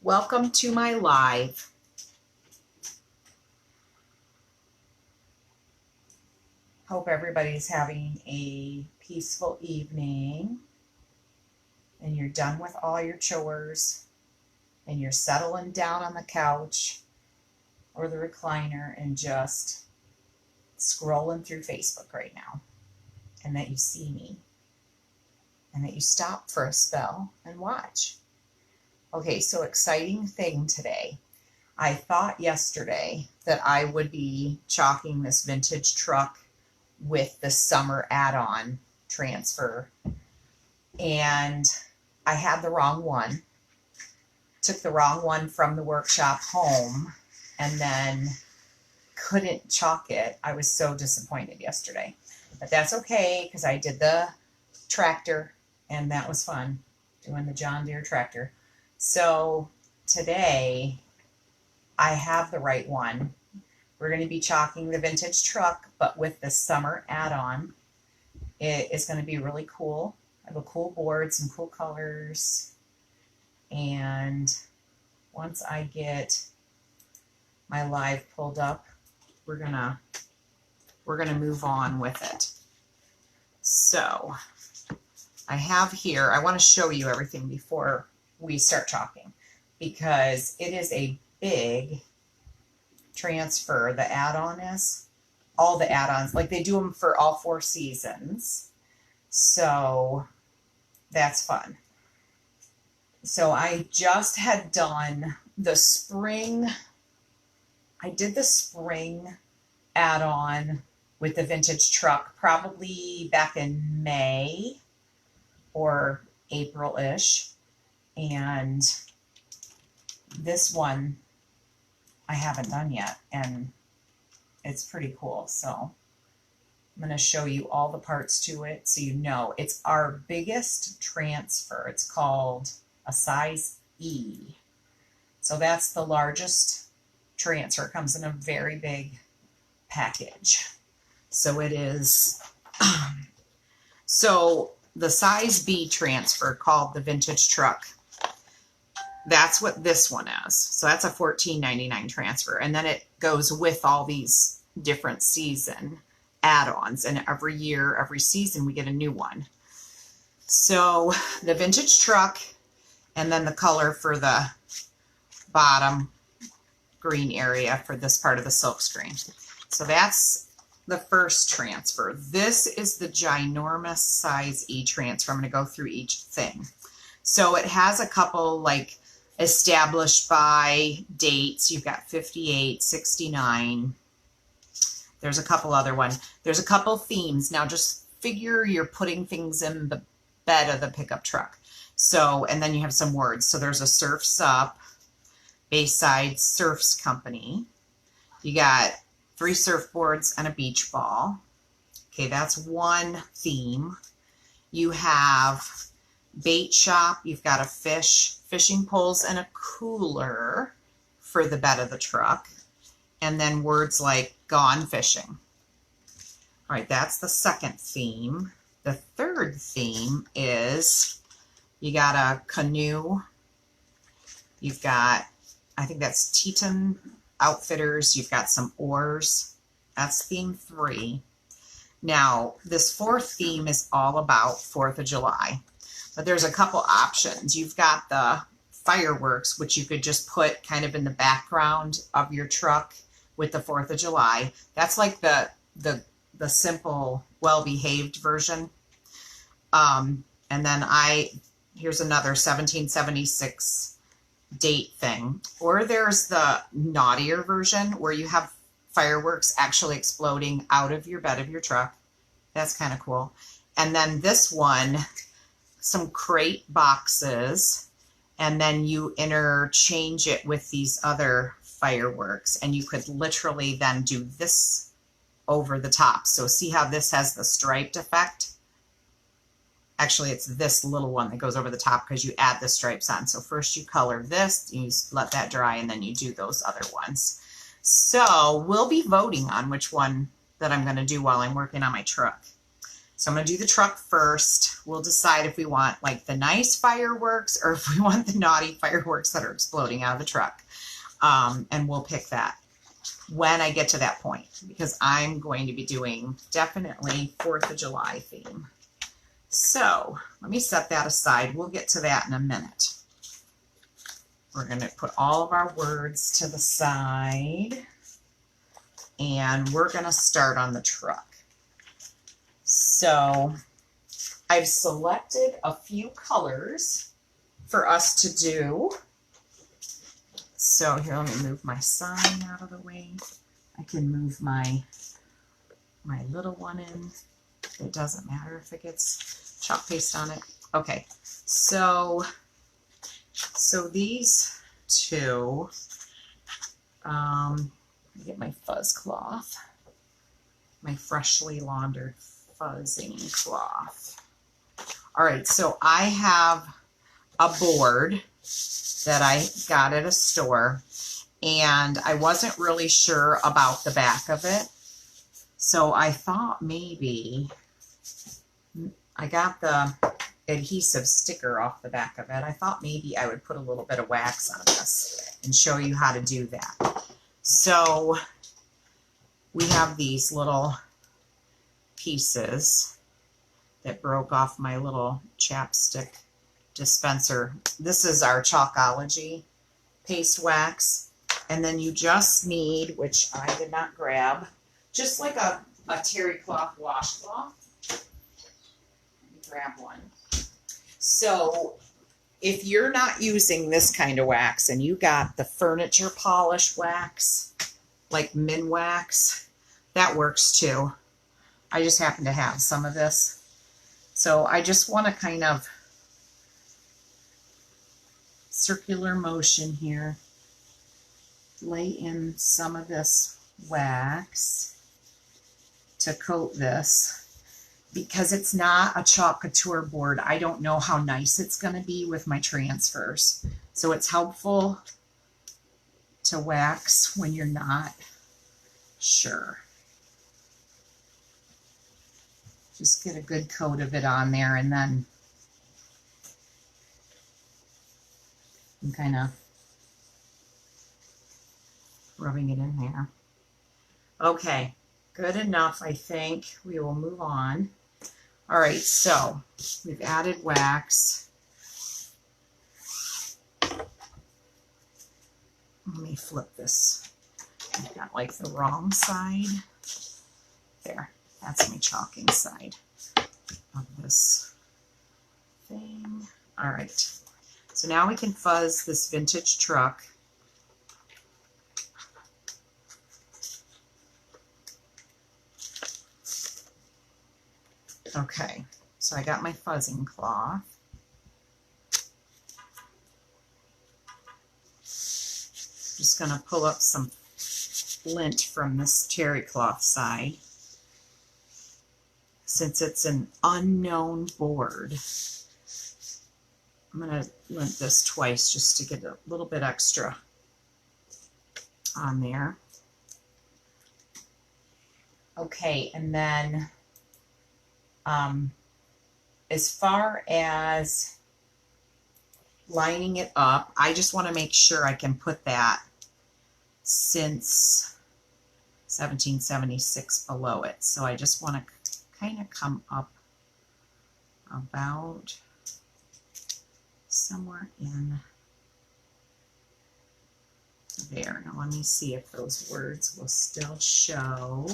Welcome to my live. Hope everybody's having a peaceful evening and you're done with all your chores and you're settling down on the couch or the recliner and just scrolling through Facebook right now, and that you see me and that you stop for a spell and watch. Okay, so exciting thing today. I thought yesterday that I would be chalking this vintage truck with the summer add-on transfer, and I had the wrong one. Took the wrong one from the workshop home and then couldn't chalk it. I was so disappointed yesterday, but that's okay because I did the tractor and that was fun, doing the John Deere tractor. So today I have the right one. We're going to be chalking the vintage truck, but with the summer add-on. It is going to be really cool. I have a cool board, some cool colors, and once I get my live pulled up, we're gonna move on with it. So I have here, I want to show you everything before we start chalking because it is a big transfer. The add-on is all the add-ons, like they do them for all 4 seasons, so that's fun. So I just had done the spring, I did the spring add-on with the vintage truck probably back in May or April-ish, and this one I haven't done yet, and it's pretty cool. So I'm going to show you all the parts to it so you know. It's our biggest transfer. It's called a size E. So that's the largest transfer. It comes in a very big package. So it is, so the size B transfer called the vintage truck, that's what this one is. So that's a $14.99 transfer. And then it goes with all these different season add-ons. And every year, every season, we get a new one. So the vintage truck, and then the color for the bottom green area for this part of the silk screen. So that's the first transfer. This is the ginormous size E transfer. I'm going to go through each thing. So it has a couple like established by dates. You've got 58, 69. There's a couple other ones. There's a couple themes. Now just figure you're putting things in the bed of the pickup truck. So, and then you have some words. So there's a Surf's Up, Bayside Surfs Company. You got 3 surfboards and a beach ball. Okay, that's one theme. You have bait shop. You've got a fish, fishing poles, and a cooler for the bed of the truck. And then words like gone fishing. All right, that's the second theme. The third theme is you got a canoe. You've got, I think that's Teton Outfitters. You've got some oars. That's theme 3. Now, this fourth theme is all about 4th of July. But there's a couple options. You've got the fireworks, which you could just put kind of in the background of your truck with the 4th of July. That's like the simple, well-behaved version. And then here's another 1776 date thing. Or there's the naughtier version where you have fireworks actually exploding out of your bed of your truck. That's kind of cool. And then this one, some crate boxes, and then you interchange it with these other fireworks, and you could literally then do this over the top. So see how this has the striped effect? Actually, it's this little one that goes over the top because you add the stripes on. So first you color this, you let that dry, and then you do those other ones. So we'll be voting on which one that I'm going to do while I'm working on my truck. So I'm going to do the truck first. We'll decide if we want like the nice fireworks or if we want the naughty fireworks that are exploding out of the truck. And we'll pick that when I get to that point, because I'm going to be doing definitely 4th of July theme. So let me set that aside. We'll get to that in a minute. We're going to put all of our words to the side, and we're going to start on the truck. So I've selected a few colors for us to do. So here, let me move my sign out of the way. I can move my little one in. It doesn't matter if it gets chalk paste on it. Okay, so these two, let me get my fuzz cloth, my freshly laundered fuzzing cloth. All right, so I have a board that I got at a store, and I wasn't really sure about the back of it. So I thought maybe, I got the adhesive sticker off the back of it. I thought maybe I would put a little bit of wax on this and show you how to do that. So we have these little pieces that broke off my little chapstick dispenser. This is our Chalkology paste wax. And then you just need, which I did not grab, just like a terry cloth washcloth. Let me grab one. So if you're not using this kind of wax and you got the furniture polish wax, like min wax, that works too. I just happen to have some of this. So I just want to kind of circular motion here, lay in some of this wax to coat this. Because it's not a Chalk Couture board, I don't know how nice it's going to be with my transfers. So it's helpful to wax when you're not sure. Just get a good coat of it on there, and then I'm kind of rubbing it in there. Okay, good enough, I think. We will move on. All right, so we've added wax. Let me flip this. I've got like the wrong side. There, that's my chalking side of this thing. All right, so now we can fuzz this vintage truck. Okay, so I got my fuzzing cloth. Just going to pull up some lint from this terry cloth side. Since it's an unknown board, I'm going to lint this twice just to get a little bit extra on there. Okay, and then as far as lining it up, I just want to make sure I can put that since 1776 below it. So I just want to kind of come up about somewhere in there. Now let me see if those words will still show.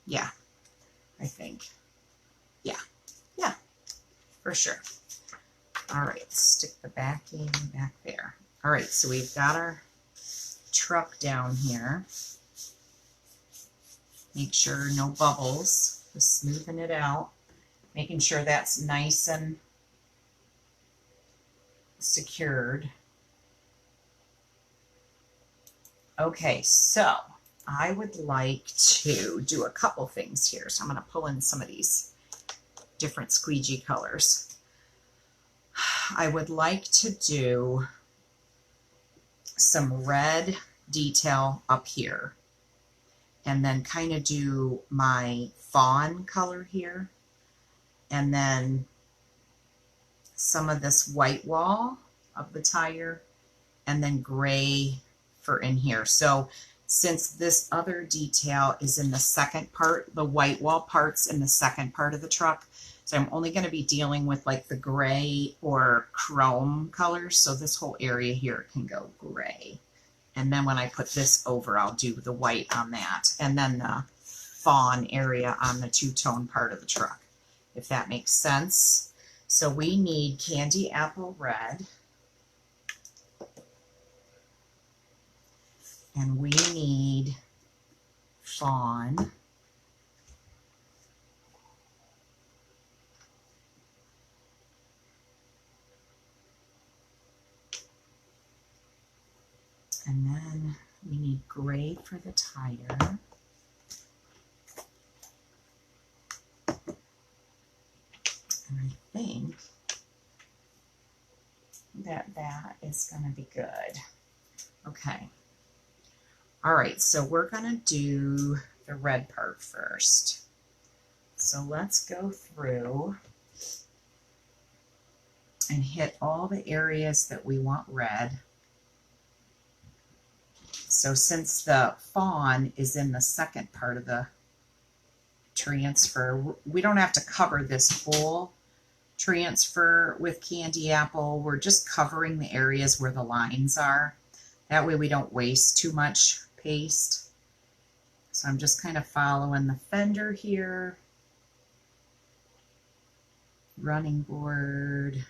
Yeah, I think. Yeah, for sure. All right, stick the backing back there. All right, so we've got our truck down here. Make sure no bubbles, just smoothing it out, making sure that's nice and secured. Okay, so I would like to do a couple things here. So I'm going to pull in some of these different squeegee colors. I would like to do some red detail up here. and then kind of do my fawn color here, and then some of this white wall of the tire, and then gray for in here. So since this other detail is in the second part, the white wall part's in the second part of the truck, so I'm only going to be dealing with like the gray or chrome colors. So this whole area here can go gray. And then when I put this over, I'll do the white on that. And then the fawn area on the two-tone part of the truck, if that makes sense. So we need candy apple red. And we need fawn. And then we need gray for the tire. And I think that that is going to be good. Okay. All right, so we're going to do the red part first. So let's go through and hit all the areas that we want red. So since the fawn is in the second part of the transfer, we don't have to cover this full transfer with candy apple. We're just covering the areas where the lines are. That way we don't waste too much paste. So I'm just kind of following the fender here. Running board.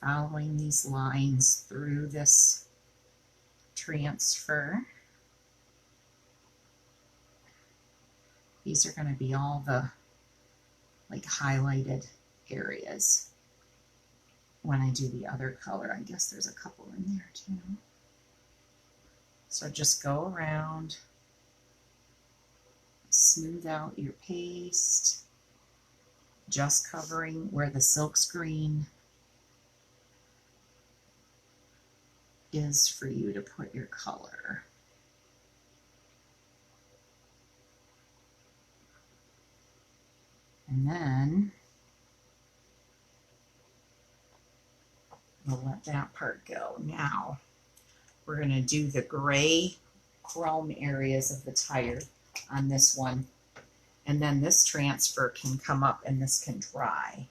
Following these lines through this transfer. These are going to be all the like highlighted areas. When I do the other color, I guess there's a couple in there too. So just go around, smooth out your paste, just covering where the silk screen is for you to put your color. And then we'll let that part go. Now we're going to do the gray chrome areas of the tire on this one. And then this transfer can come up and this can dry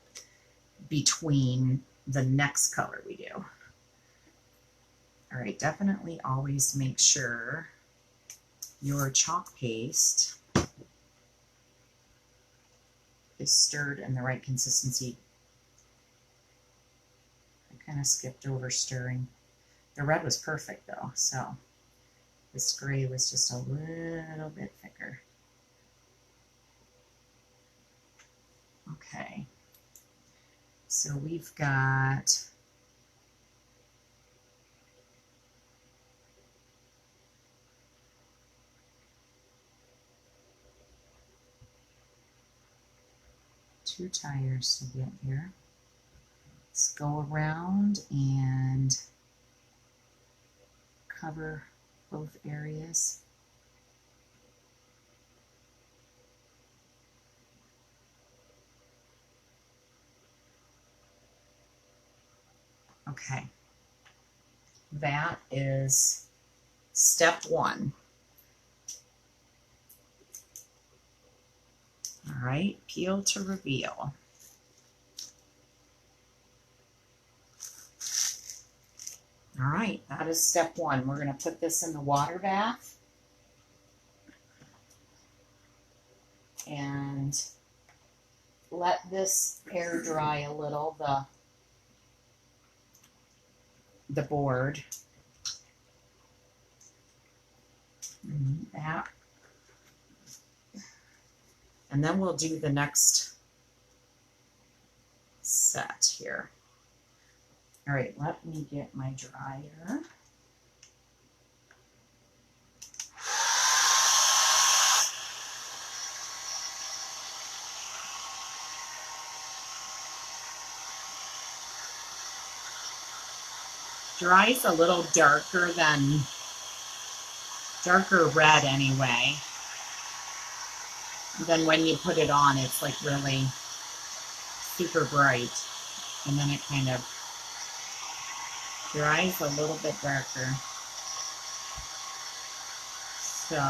between the next color we do. All right, definitely always make sure your chalk paste is stirred in the right consistency. I kind of skipped over stirring. The red was perfect though, so this gray was just a little bit thicker. Okay, so we've got two tires to get here. Let's go around and cover both areas. Okay, that is step one. All right, peel to reveal. All right, that is step one. We're going to put this in the water bath and let this air dry a little, the board. That. And then we'll do the next set here. All right, let me get my dryer. Dries a little darker red anyway. Then when you put it on, it's like really super bright. And then it kind of dries a little bit darker. So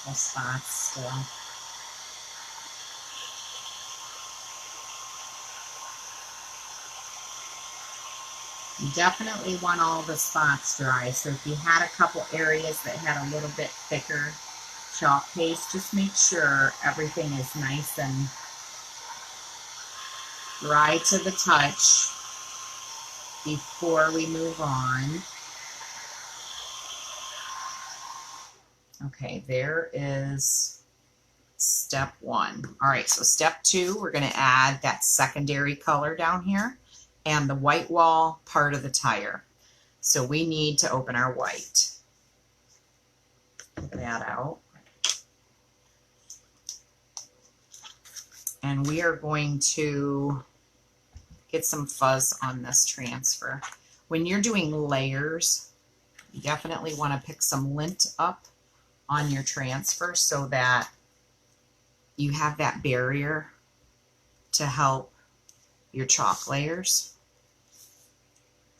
couple spots still. You definitely want all the spots dry. So if you had a couple areas that had a little bit thicker chalk paste, just make sure everything is nice and dry to the touch before we move on. Okay, there is step one. All right, so step two, we're going to add that secondary color down here and the white wall part of the tire. So we need to open our white. Get that out. And we are going to get some fuzz on this transfer. When you're doing layers, you definitely want to pick some lint up on your transfer so that you have that barrier to help your chalk layers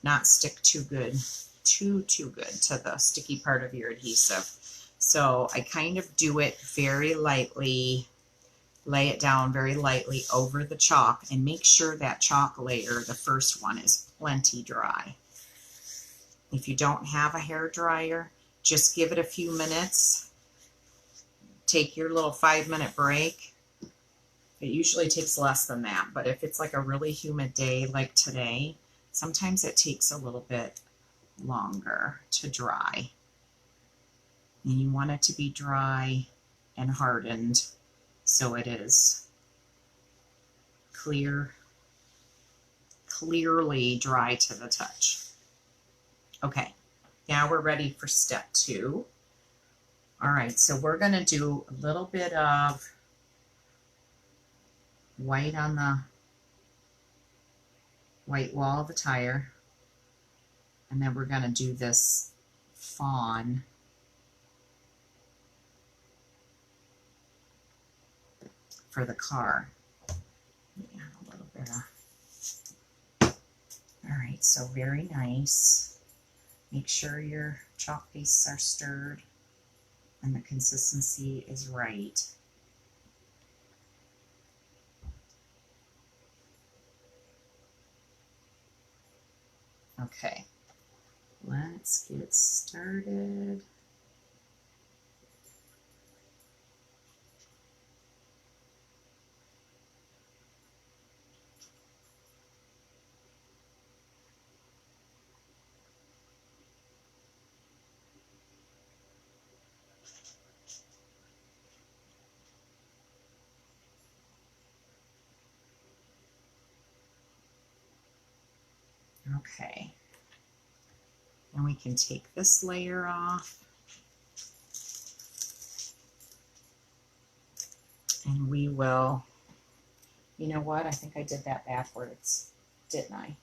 not stick too good to the sticky part of your adhesive. So I kind of do it very lightly, lay it down very lightly over the chalk, and make sure that chalk layer, the first one, is plenty dry. If you don't have a hair dryer, just give it a few minutes. Take your little 5-minute break. It usually takes less than that, but if it's like a really humid day like today, sometimes it takes a little bit longer to dry. And you want it to be dry and hardened so it is clearly dry to the touch. Okay, now we're ready for step two. All right, so we're going to do a little bit of white on the white wall of the tire, and then we're going to do this fawn for the car. Yeah, a little bit of. All right, so very nice. Make sure your chalk pastes are stirred and the consistency is right. Okay, let's get started. Okay, and we can take this layer off, and we will, you know what, I think I did that backwards, didn't I?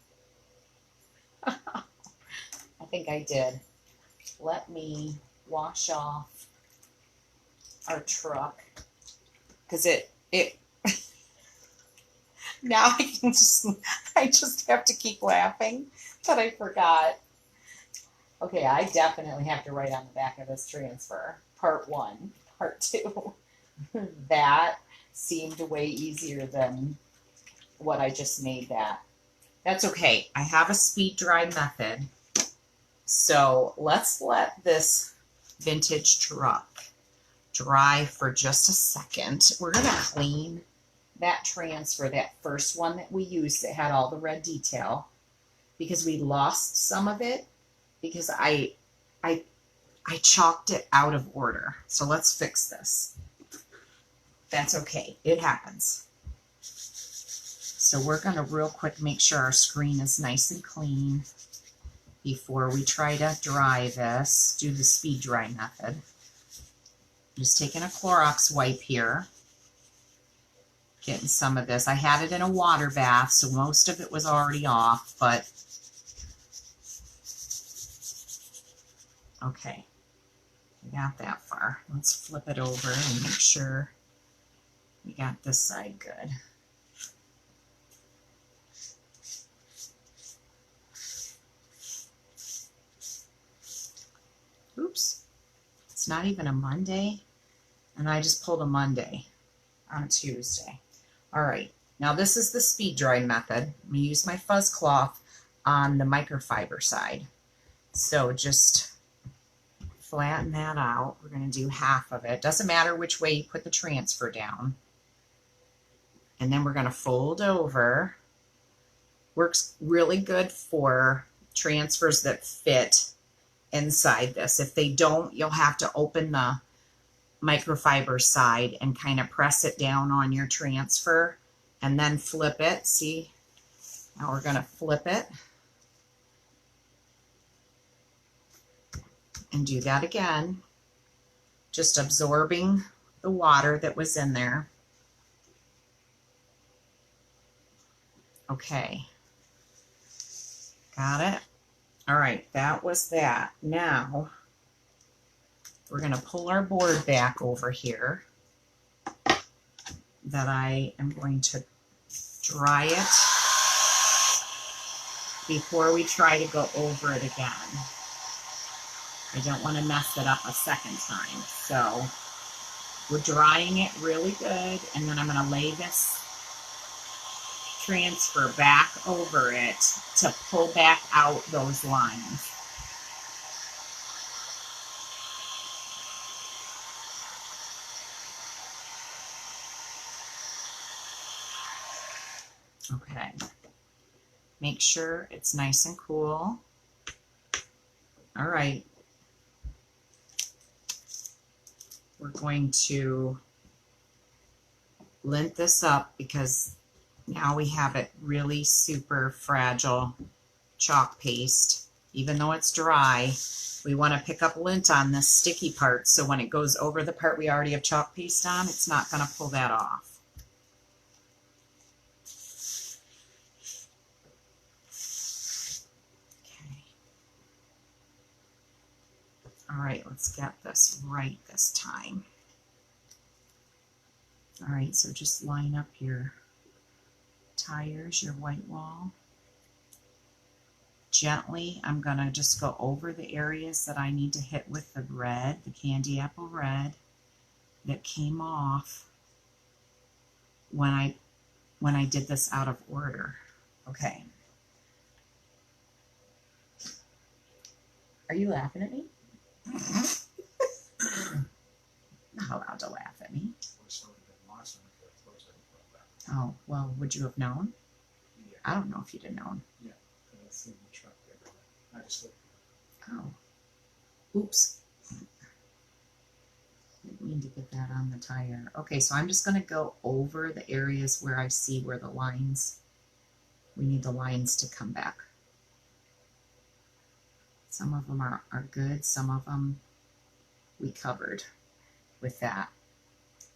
I think I did. Let me wash off our truck, because it now I just have to keep laughing that I forgot. Okay, I definitely have to write on the back of this transfer, part 1, part 2. That seemed way easier than what I just made that. That's okay. I have a speed dry method. So let's let this vintage truck dry for just a second. We're going to clean that transfer, that first one that we used that had all the red detail, because we lost some of it because I chalked it out of order. So let's fix this. That's okay. It happens. So we're going to real quick make sure our screen is nice and clean before we try to dry this, do the speed dry method. Just taking a Clorox wipe here, getting some of this. I had it in a water bath, so most of it was already off, but okay, we got that far. Let's flip it over and make sure we got this side good. Oops, it's not even a Monday, and I just pulled a Monday on a Tuesday. All right, now this is the speed dry method. I'm going to use my fuzz cloth on the microfiber side. So just flatten that out. We're going to do half of it. Doesn't matter which way you put the transfer down. And then we're going to fold over. Works really good for transfers that fit inside this. If they don't, you'll have to open the microfiber side and kind of press it down on your transfer and then flip it. See, now we're going to flip it and do that again, just absorbing the water that was in there. Okay, got it. All right, that was that. Now we're going to pull our board back over here that I am going to dry it before we try to go over it again. I don't want to mess it up a second time. So we're drying it really good, and then I'm going to lay this transfer back over it to pull back out those lines. Okay, make sure it's nice and cool. All right, we're going to lint this up because now we have it really super fragile chalk paste. Even though it's dry, we want to pick up lint on this sticky part, so when it goes over the part we already have chalk paste on, it's not going to pull that off. Okay. All right, let's get this right this time. All right, so just line up your tires, your white wall. Gently, I'm going to just go over the areas that I need to hit with the red, the candy apple red that came off when I did this out of order. Okay. Are you laughing at me? Not allowed to laugh at me. Oh, well, would you have known? Yeah. I don't know if you'd have known. Yeah, that's in the truck there. I just looked. Oh. Oops. Didn't mean to get that on the tire. Okay, so I'm just going to go over the areas where I see where the lines, we need the lines to come back. Some of them are good, some of them we covered with that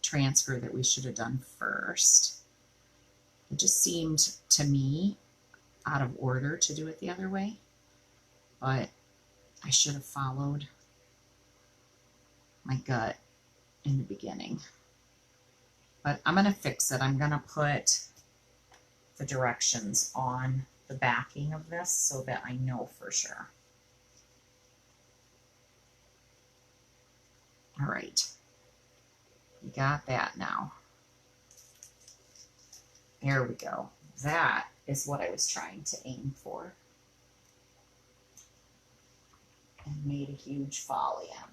transfer that we should have done first. It just seemed to me out of order to do it the other way, but I should have followed my gut in the beginning. But I'm going to fix it. I'm going to put the directions on the backing of this so that I know for sure. All right, you got that now. There we go. That is what I was trying to aim for. And made a huge folly on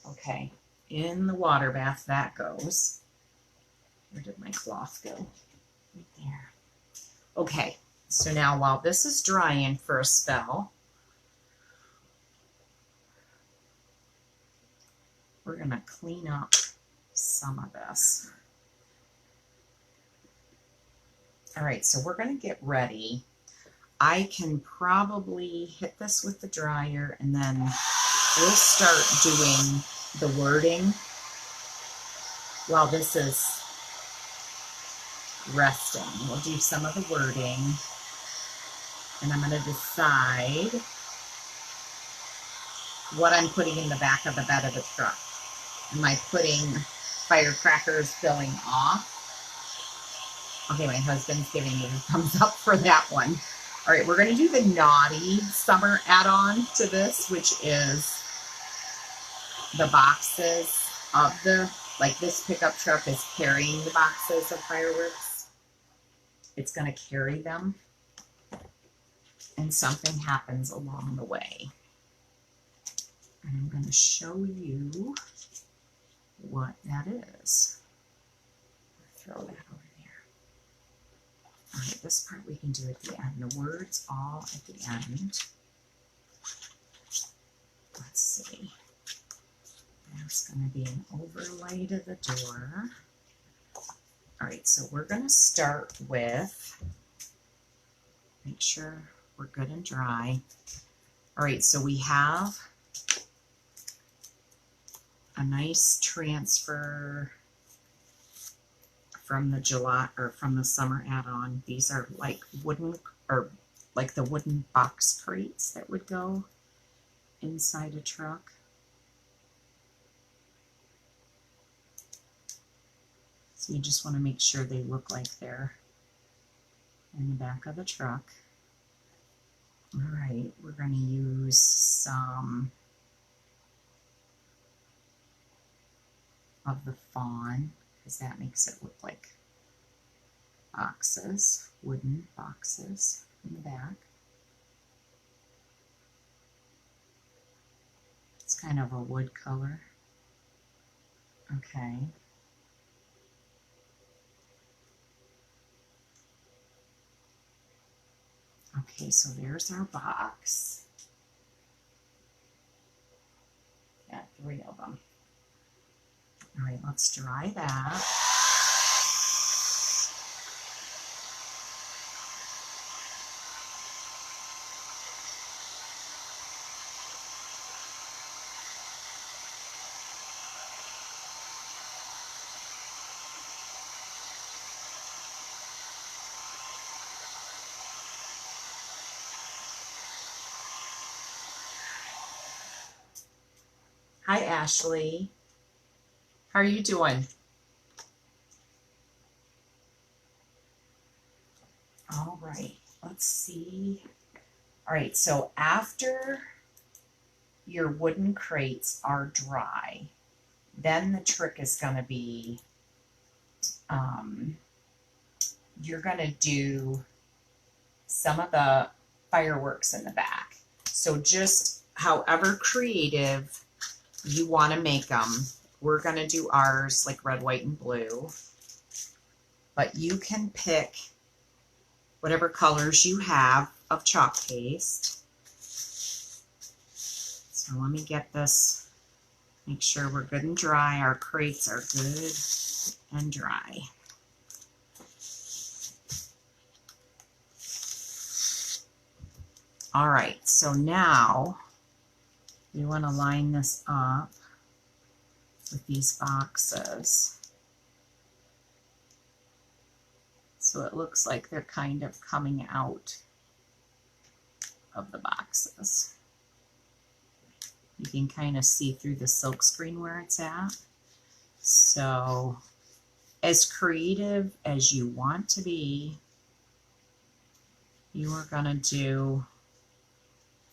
that. Okay, in the water bath that goes. Where did my cloth go? Right there. Okay, so now while this is drying for a spell, we're going to clean up some of this. All right, so we're going to get ready. I can probably hit this with the dryer and then we'll start doing the wording while this is resting. We'll do some of the wording and I'm going to decide what I'm putting in the back of the bed of the truck. Am I putting firecrackers going off? Okay, my husband's giving me a thumbs up for that one. All right, we're going to do the naughty summer add-on to this, which is the boxes of the, like this pickup truck is carrying the boxes of fireworks. It's going to carry them, and something happens along the way. And I'm going to show you what that is. Throw that over there. All right, this part we can do at the end. The words all at the end. Let's see. That's going to be an overlay to the door. All right, so we're going to start with, make sure we're good and dry. All right, so we have a nice transfer from the July or from the summer add-on. These are like wooden, or like the wooden box crates that would go inside a truck. So you just want to make sure they look like they're in the back of the truck. All right, we're going to use some of the fawn because that makes it look like boxes, wooden boxes in the back. It's kind of a wood color. Okay. Okay, so there's our box. Got 3 of them. All right, let's dry that. Hi, Ashley. How are you doing? All right, let's see. All right, so after your wooden crates are dry, then the trick is going to be, you're going to do some of the fireworks in the back. So just however creative you want to make them. We're going to do ours like red, white, and blue. But you can pick whatever colors you have of chalk paste. So let me get this, make sure we're good and dry. Our crates are good and dry. All right, so now we want to line this up with these boxes. So it looks like they're kind of coming out of the boxes. You can kind of see through the silk screen where it's at. So as creative as you want to be, you are going to do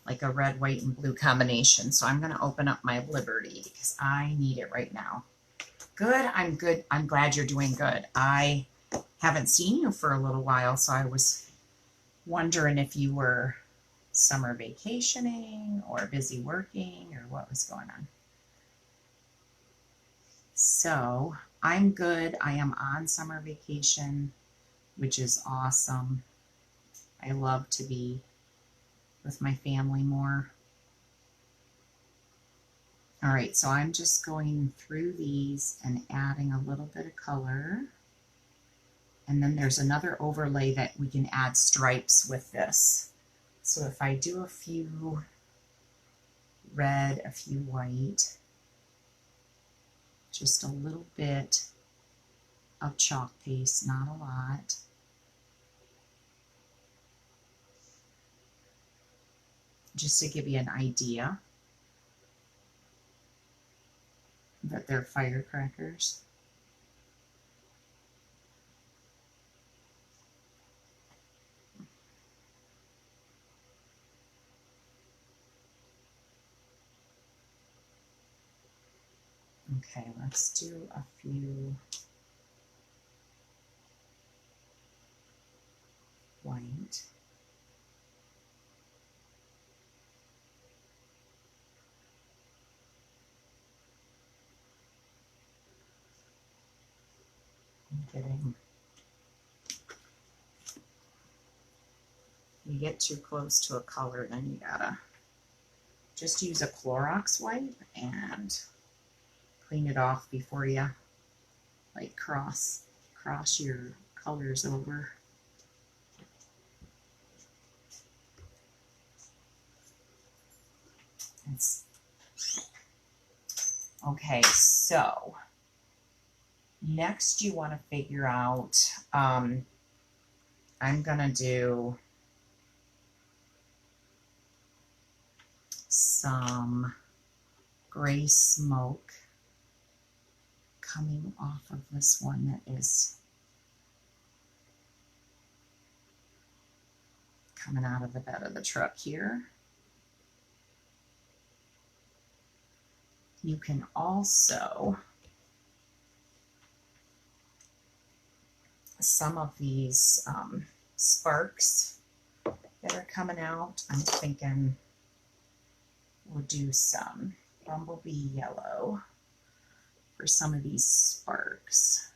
like a red, white, and blue combination. So I'm going to open up my Liberty because I need it right now. Good, I'm good. I'm glad you're doing good. I haven't seen you for a little while, so I was wondering if you were summer vacationing or busy working or what was going on. So I'm good. I am on summer vacation, which is awesome. I love to be with my family more. All right, so I'm just going through these and adding a little bit of color. And then there's another overlay that we can add stripes with this. So if I do a few red, a few white, just a little bit of chalk paste, not a lot. Just to give you an idea that they're firecrackers. Okay, let's do a few white. I'm getting, you get too close to a color, then you gotta just use a Clorox wipe and clean it off before you like cross your colors over. It's, okay, so next you want to figure out, I'm gonna do some gray smoke coming off of this one that is coming out of the bed of the truck here. You can also, some of these sparks that are coming out, I'm thinking we'll do some bumblebee yellow for some of these sparks.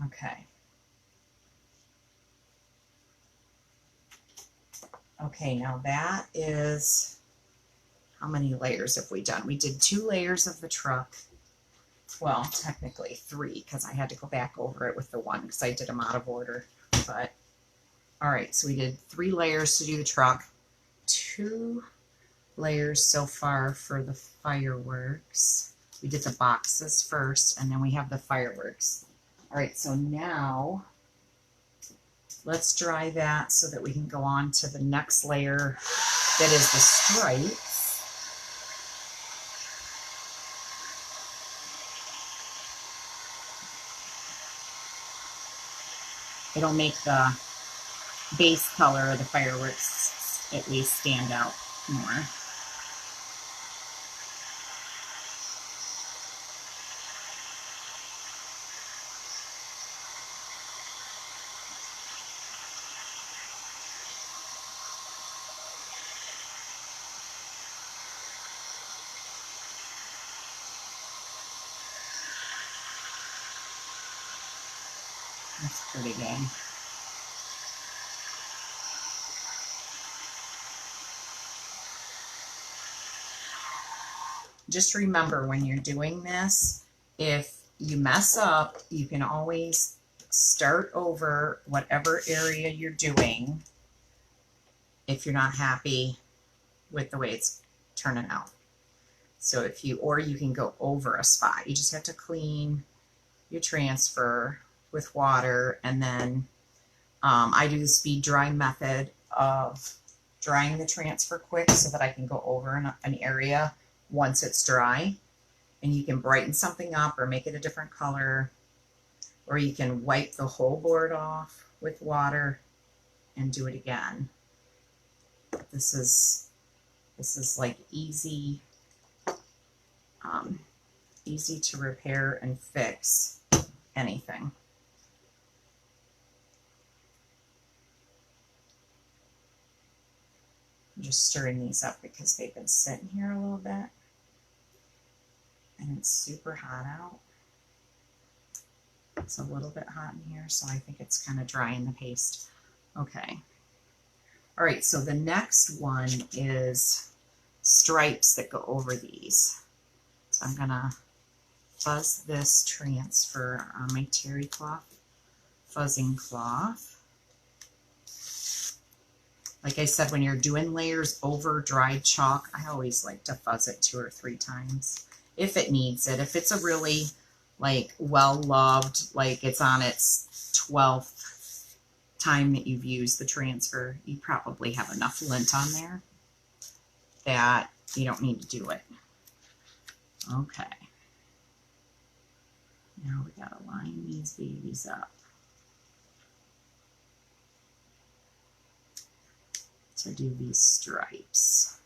Okay. Okay, now that is, how many layers have we done? We did 2 layers of the truck. Well, technically 3, because I had to go back over it with the one because I did them out of order. But all right, so we did 3 layers to do the truck, 2 layers so far for the fireworks. We did the boxes first, and then we have the fireworks. All right, so now let's dry that so that we can go on to the next layer that is the stripes. It'll make the base color of the fireworks at least stand out more. That's pretty good. Just remember when you're doing this, if you mess up, you can always start over whatever area you're doing if you're not happy with the way it's turning out. So if you, or you can go over a spot. You just have to clean your transfer with water, and then I do the speed dry method of drying the transfer quick so that I can go over an area once it's dry. And you can brighten something up or make it a different color, or you can wipe the whole board off with water and do it again. This is like easy easy to repair and fix anything. I'm just stirring these up because they've been sitting here a little bit. And it's super hot out. It's a little bit hot in here, so I think it's kind of drying the paste. Okay. All right, so the next one is stripes that go over these. So I'm gonna fuzz this transfer on my terry cloth, fuzzing cloth. Like I said, when you're doing layers over dried chalk, I always like to fuzz it 2 or 3 times if it needs it. If it's a really like well-loved, like it's on its 12th time that you've used the transfer, you probably have enough lint on there that you don't need to do it. Okay. Now we gotta line these babies up to do these stripes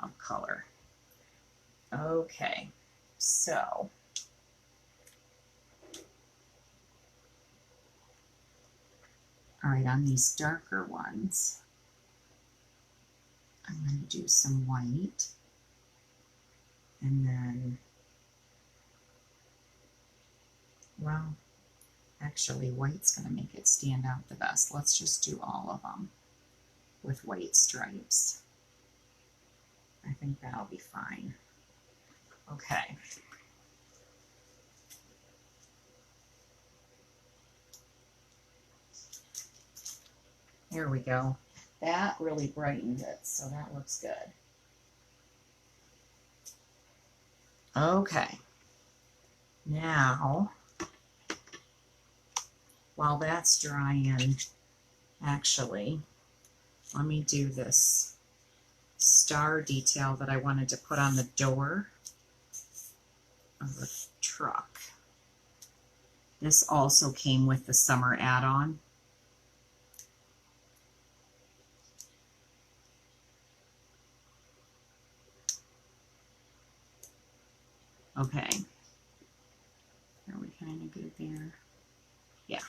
of color. Okay, so all right, on these darker ones, I'm going to do some white, and then, well, actually white's going to make it stand out the best. Let's just do all of them with white stripes. I think that'll be fine. Okay. There we go. That really brightened it, so that looks good. Okay. Now, while that's drying, actually, let me do this star detail that I wanted to put on the door of the truck. This also came with the summer add-on. Okay. Are we kind of good there? Yeah.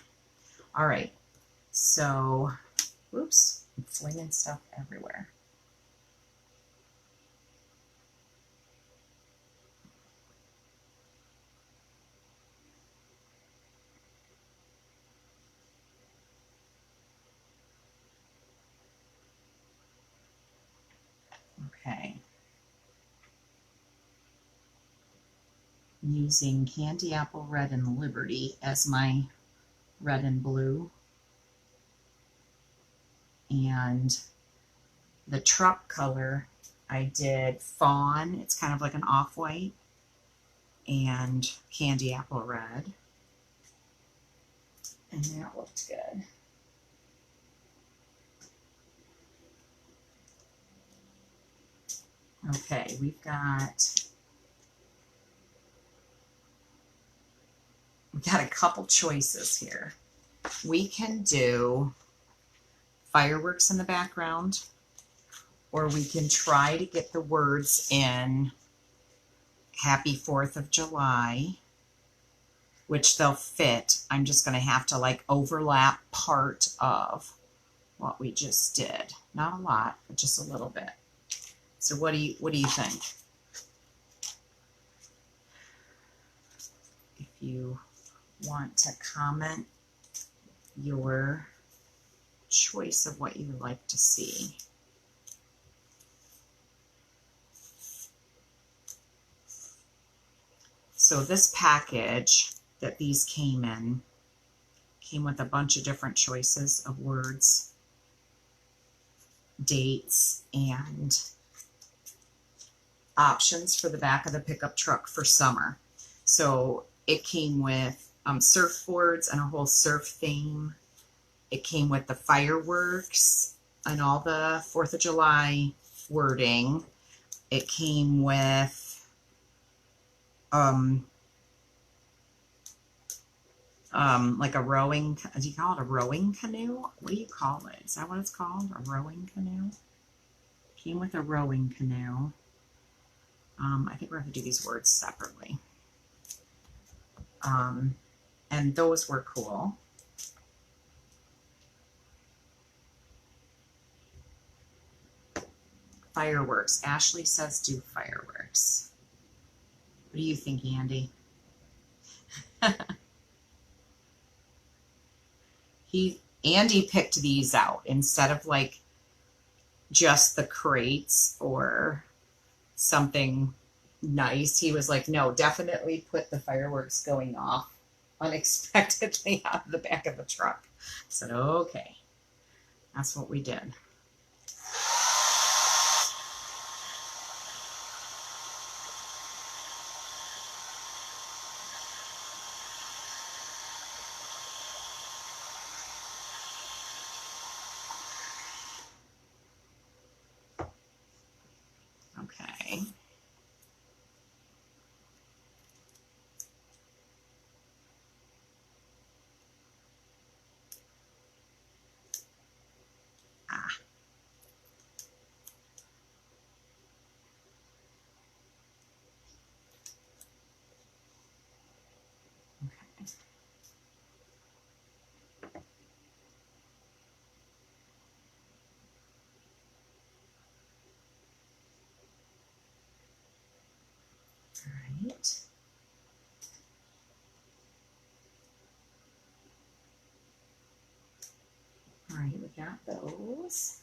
All right. So, whoops, I'm flinging stuff everywhere. Okay. I'm using Candy Apple Red and Liberty as my red and blue. And the truck color, I did Fawn. It's kind of like an off-white. And Candy Apple Red. And that looked good. Okay, we've got a couple choices here. We can do fireworks in the background, or we can try to get the words in Happy 4th of July, which they'll fit. I'm just going to have to like overlap part of what we just did. Not a lot, but just a little bit. So what do you think? If you want to comment your choice of what you would like to see. So this package that these came in came with a bunch of different choices of words, dates, and options for the back of the pickup truck for summer. So it came with surfboards and a whole surf theme. It came with the fireworks and all the 4th of July wording. It came with like a rowing, do you call it a rowing canoe? What do you call it? Is that what it's called? A rowing canoe? Came with a rowing canoe. I think we're going to do these words separately. And those were cool. Fireworks. Ashley says do fireworks. What do you think, Andy? Andy picked these out instead of like just the crates or something nice. He was like, no, definitely put the fireworks going off unexpectedly out of the back of the truck. I said, okay, that's what we did. Okay. Ah. Okay. All right. All right, we got those.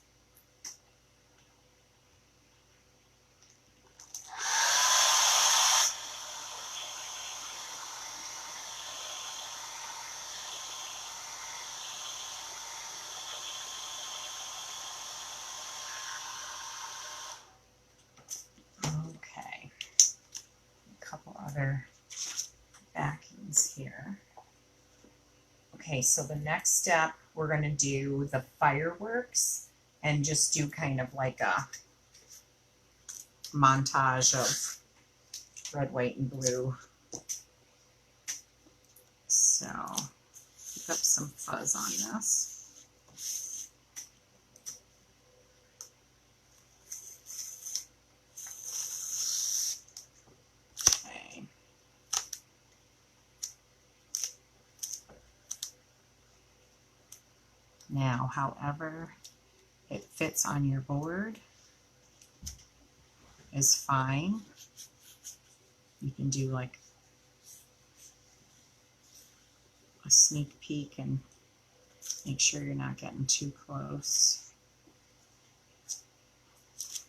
Okay. A couple other backings here. Okay, so the next step, we're going to do the fireworks and just do kind of like a montage of red, white, and blue. So pick up some fuzz on this. Okay. Now, however it fits on your board is fine. You can do like a sneak peek and make sure you're not getting too close.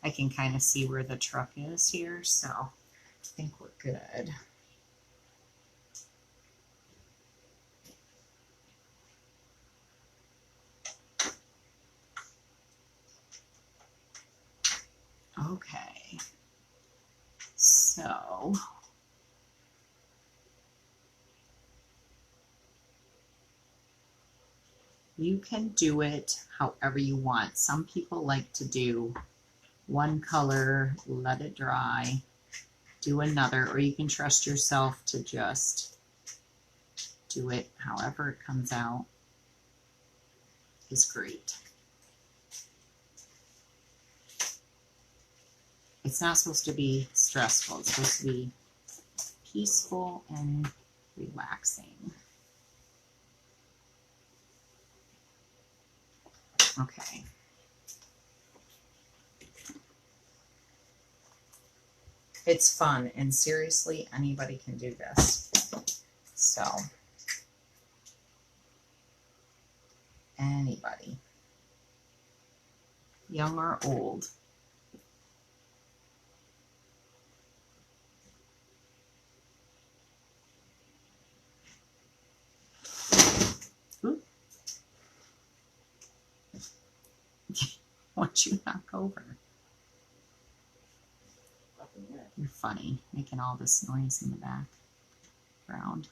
I can kind of see where the truck is here, so I think we're good. Okay, so you can do it however you want. Some people like to do one color, let it dry, do another, or you can trust yourself to just do it however it comes out is great. It's not supposed to be stressful. It's supposed to be peaceful and relaxing. Okay. It's fun, and seriously, anybody can do this. So, anybody, young or old. What you knock over? You're funny, making all this noise in the background.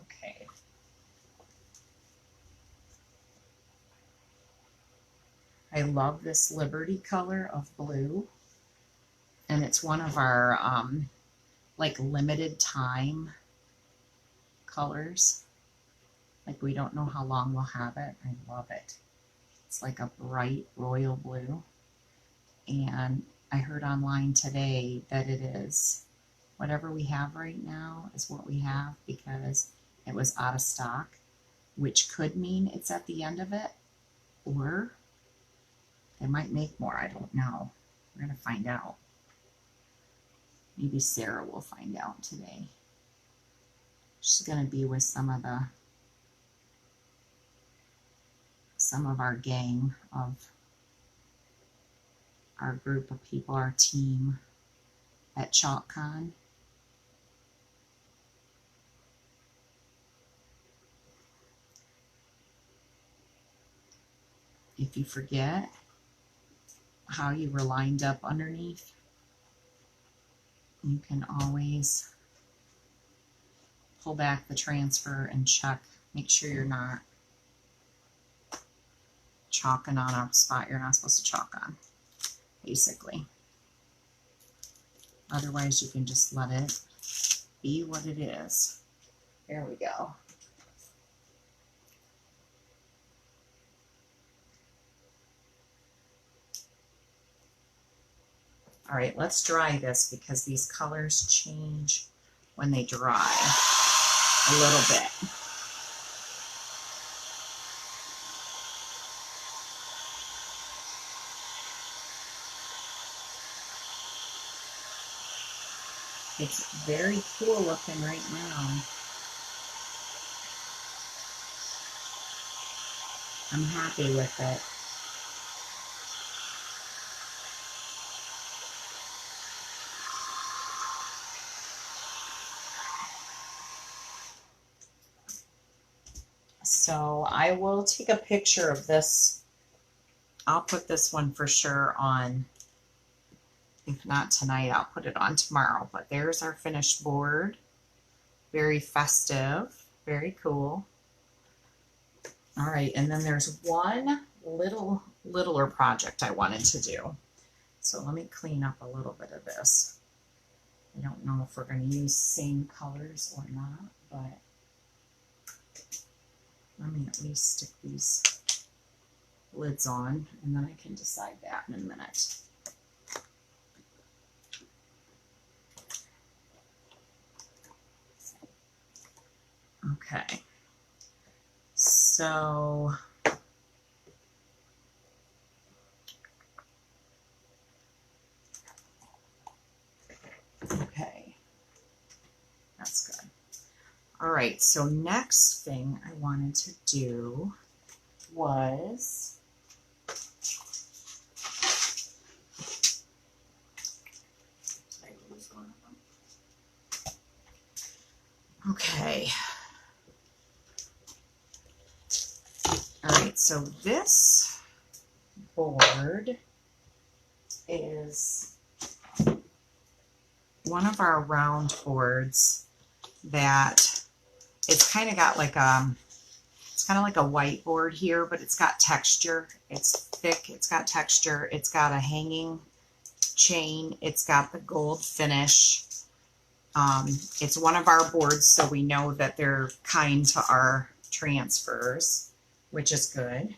Okay. I love this Liberty color of blue, and it's one of our like limited time colors. Like we don't know how long we'll have it. I love it. It's like a bright royal blue. And I heard online today that it is whatever we have right now is what we have because it was out of stock, which could mean it's at the end of it, or they might make more. I don't know. We're going to find out. Maybe Sarah will find out today. She's going to be with some of our gang of our group of people, our team at Chalk Con. If you forget how you were lined up underneath, you can always pull back the transfer and check. Make sure you're not chalking on a spot you're not supposed to chalk on, basically. Otherwise, you can just let it be what it is. There we go. All right, let's dry this because these colors change when they dry a little bit. It's very cool looking right now. I'm happy with it. So I will take a picture of this. I'll put this one for sure on. If not tonight, I'll put it on tomorrow. But there's our finished board. Very festive. Very cool. All right, and then there's one littler project I wanted to do. So let me clean up a little bit of this. I don't know if we're going to use same colors or not, but let me at least stick these lids on, and then I can decide that in a minute. Okay, so okay, that's good. All right, so next thing I wanted to do was okay. All right, so this board is one of our round boards that it's kind of got like it's kind of like a whiteboard here, but it's got texture. It's thick, it's got texture, it's got a hanging chain, it's got the gold finish. It's one of our boards, so we know that they're kind to our transfers, which is good.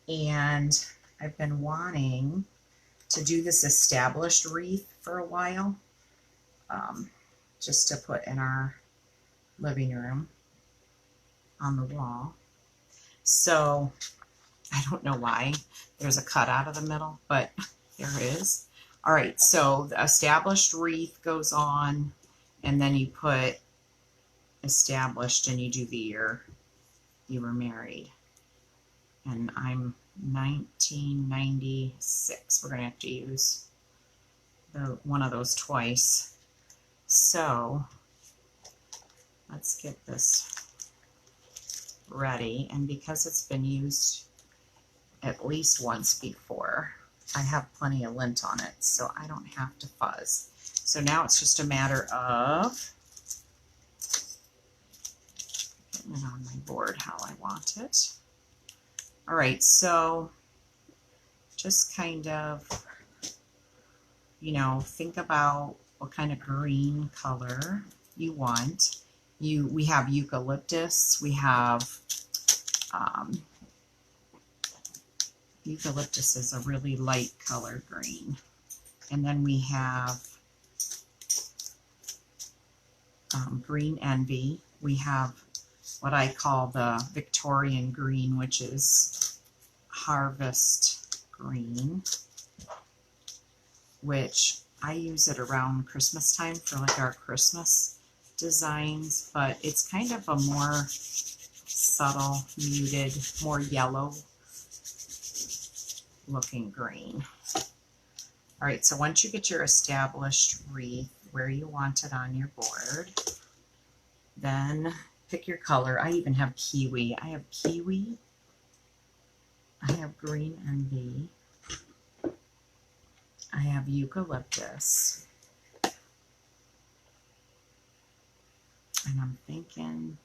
And I've been wanting to do this established wreath for a while, just to put in our living room on the wall. So I don't know why there's a cut out of the middle, but there is. All right, so the established wreath goes on, and then you put established and you do the year you were married. And I'm 1996. We're going to have to use one of those twice. So let's get this ready. And because it's been used at least once before, I have plenty of lint on it, so I don't have to fuzz. So now it's just a matter of getting it on my board how I want it. All right, so just kind of, you know, think about what kind of green color you want. We have eucalyptus, we have eucalyptus is a really light color green. And then we have green envy. We have what I call the Victorian green, which is harvest green, which I use it around Christmas time for like our Christmas designs, but it's kind of a more subtle, muted, more yellow looking green. All right, so once you get your established wreath where you want it on your board, then pick your color. I even have kiwi. I have kiwi. I have green envy. I have eucalyptus. And I'm thinking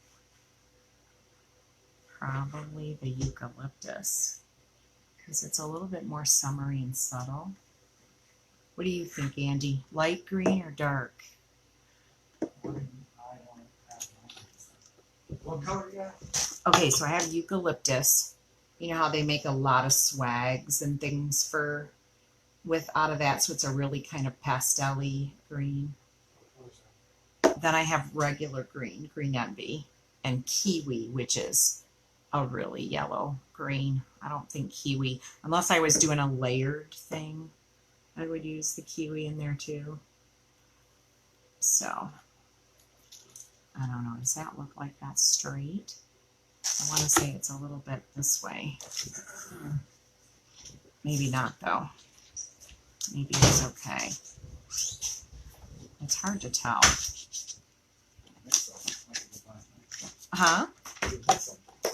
probably the eucalyptus because it's a little bit more summery and subtle. What do you think, Andy? Light green or dark? What color you got? Okay, so I have eucalyptus. You know how they make a lot of swags and things out of that, so it's a really kind of pastel-y green. Then I have regular green, green envy, and kiwi, which is a really yellow green. I don't think kiwi, unless I was doing a layered thing, I would use the kiwi in there too. So, I don't know, does that look like that's straight? I want to say it's a little bit this way. Maybe not though. Maybe it's okay. It's hard to tell. Huh?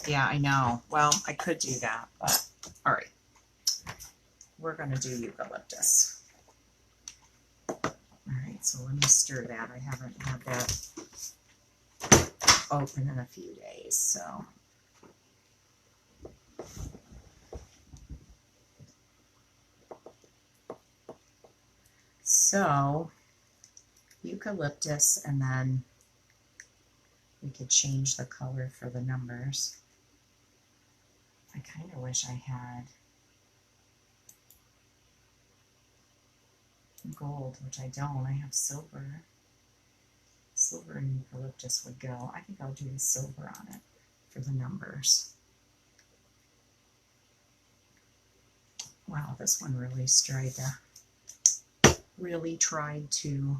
Yeah, I know. Well, I could do that, but all right. We're going to do eucalyptus. All right, so let me stir that. I haven't had that open in a few days, so. So, eucalyptus, and then we could change the color for the numbers. I kind of wish I had gold, which I don't. I have silver. Silver and eucalyptus would go. I think I'll do the silver on it for the numbers. Wow, this one really tried to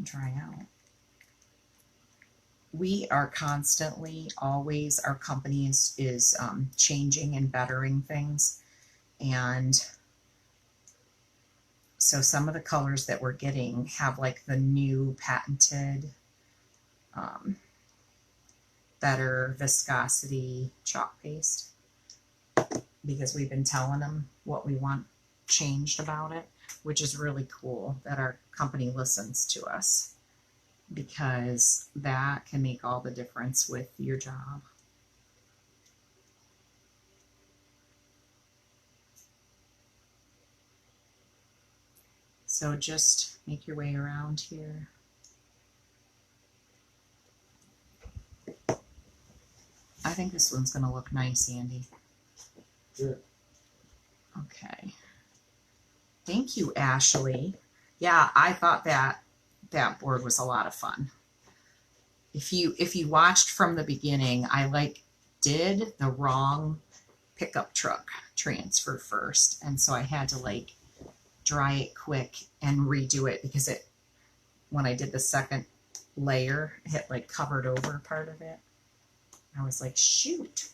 dry out. We are constantly, always, our company is changing and bettering things. And so some of the colors that we're getting have like the new patented, better viscosity chalk paste, because we've been telling them what we want changed about it, which is really cool that our company listens to us, because that can make all the difference with your job. So just make your way around here. I think this one's going to look nice, Andy. Sure. Okay. Thank you, Ashley. Yeah, I thought that board was a lot of fun. If you watched from the beginning, I did the wrong pickup truck transfer first, and so I had to dry it quick and redo it, because when I did the second layer, it covered over part of it. I was like, shoot.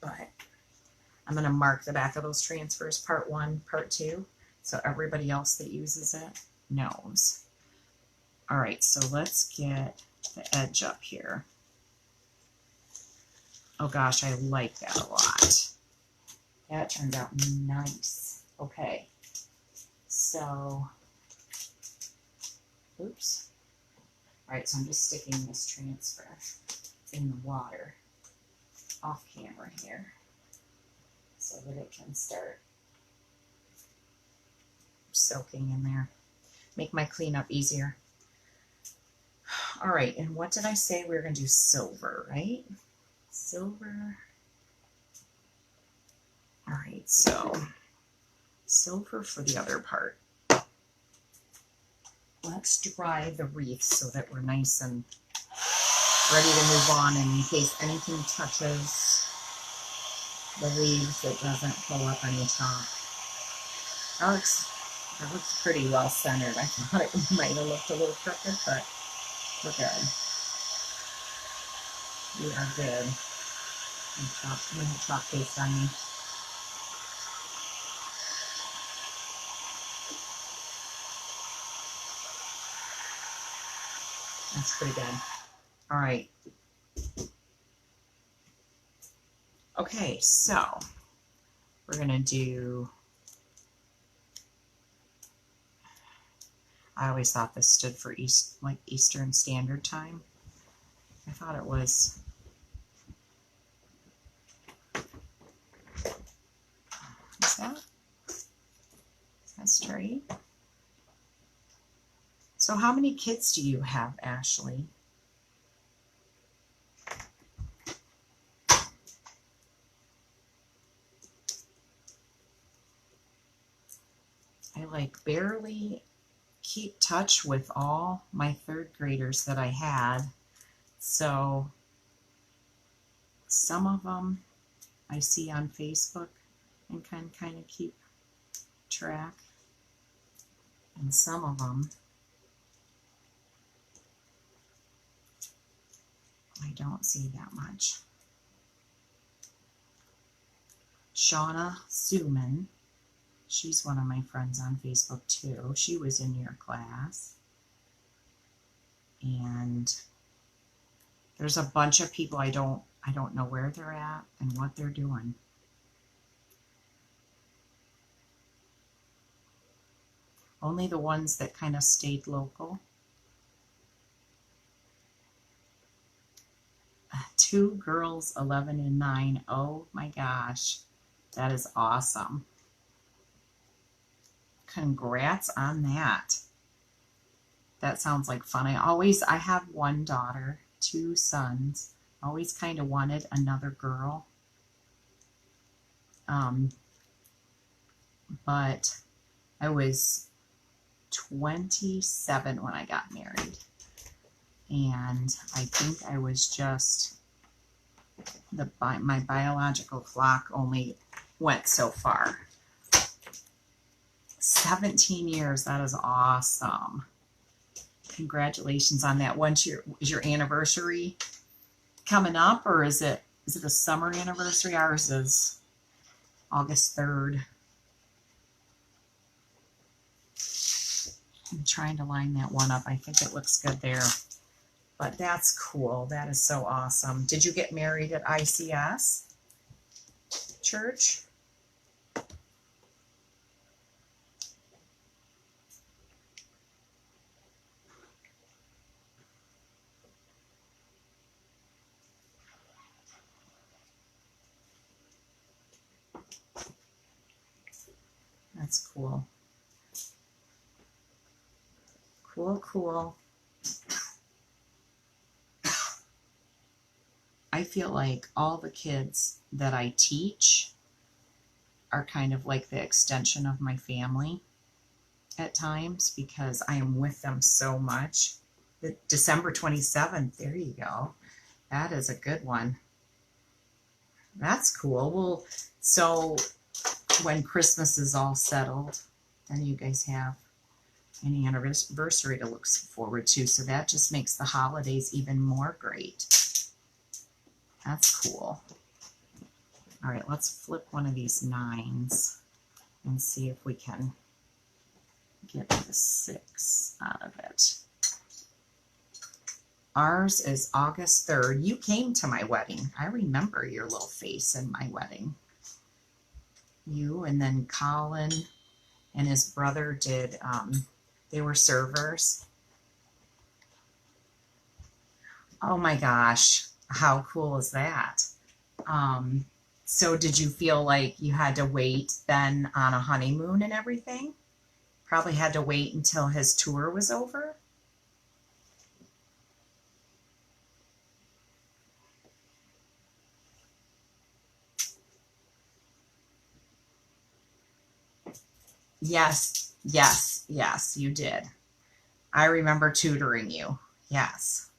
But I'm going to mark the back of those transfers, part 1, part 2, so everybody else that uses it knows. All right, so let's get the edge up here. Oh gosh, I like that a lot. That turned out nice. Okay, so, oops. All right, so I'm just sticking this transfer in the water off camera here, so that it can start soaking in there. Make my cleanup easier. All right, and what did I say? We were going to do silver, right? Silver. All right, so silver for the other part. Let's dry the wreath so that we're nice and ready to move on in case anything touches the leaves that doesn't pull up on the top. That looks pretty well centered. I thought it might have looked a little crooked, but we're good. We are good. I'm going to chalk paste on me. That's pretty good. All right. Okay, so we're going to do, I always thought this stood for Eastern Standard Time. I thought it was. Is that straight? So how many kids do you have, Ashley? I like barely keep touch with all my third graders that I had. So some of them I see on Facebook and can kind of keep track. And some of them I don't see that much. Shauna Suman, she's one of my friends on Facebook too. She was in your class. And there's a bunch of people I don't know where they're at and what they're doing. Only the ones that kind of stayed local. 2 girls, 11 and 9. Oh my gosh, that is awesome. Congrats on that. That sounds like fun. I have one daughter, 2 sons. Always kind of wanted another girl. But I was 27 when I got married. And I think I was just, my biological clock only went so far. 17 years, that is awesome. Congratulations on that. Is your anniversary coming up, or is it a summer anniversary? Ours is August 3rd. I'm trying to line that one up. I think it looks good there. But that's cool. That is so awesome. Did you get married at ICS church? That's cool. Cool. I feel like all the kids that I teach are kind of like the extension of my family at times because I am with them so much. The December 27th, there you go. That is a good one. That's cool. Well, so when Christmas is all settled, then you guys have an anniversary to look forward to. So that just makes the holidays even more great. That's cool. All right, let's flip one of these 9s and see if we can get the 6 out of it. Ours is August 3rd. You came to my wedding. I remember your little face in my wedding. You and then Colin and his brother did, they were servers. Oh my gosh, how cool is that? So did you feel like you had to wait then on a honeymoon and everything? Probably had to wait until his tour was over. Yes, yes, yes, you did. I remember tutoring you. Yes.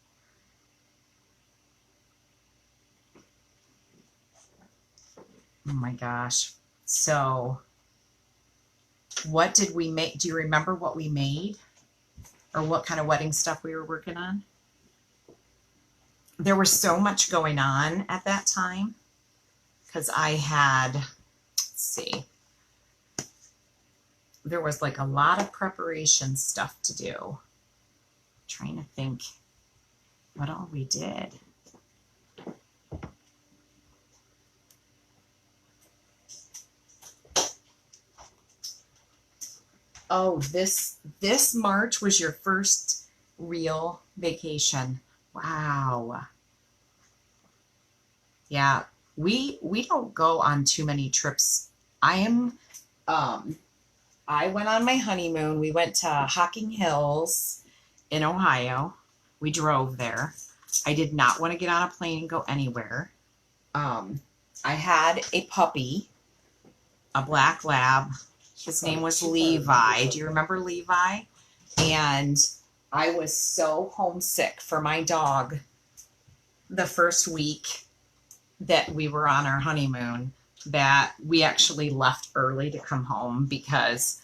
Oh my gosh. So, what did we make? Do you remember what we made? Or what kind of wedding stuff we were working on? There was so much going on at that time because I had, let's see, there was like a lot of preparation stuff to do. I'm trying to think what all we did. Oh, this March was your first real vacation. Wow. Yeah, we don't go on too many trips. I went on my honeymoon. We went to Hocking Hills in Ohio. We drove there. I did not want to get on a plane and go anywhere. I had a puppy, a black lab. His name was Levi. Do you remember Levi? And I was so homesick for my dog the first week that we were on our honeymoon that we actually left early to come home because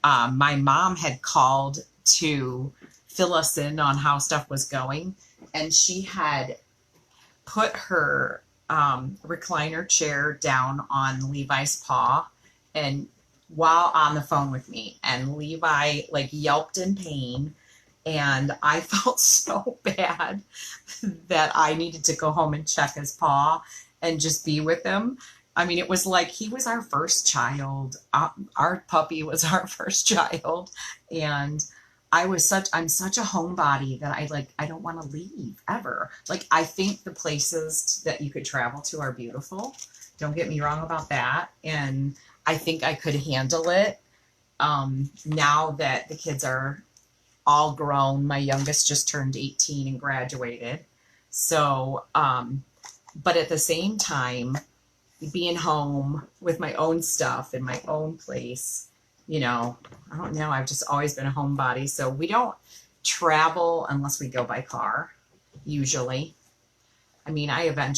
my mom had called to fill us in on how stuff was going. And she had put her recliner chair down on Levi's paw and while on the phone with me, and Levi like yelped in pain, and I felt so bad that I needed to go home and check his paw and just be with him. I mean, it was like he was our first child. Our puppy was our first child, and I'm such a homebody that I don't want to leave ever. Like, I think the places that you could travel to are beautiful. Don't get me wrong about that. And I think I could handle it. Now that the kids are all grown, my youngest just turned 18 and graduated. So, but at the same time, being home with my own stuff in my own place, I don't know. I've just always been a homebody. So we don't travel unless we go by car, usually. I mean, I've been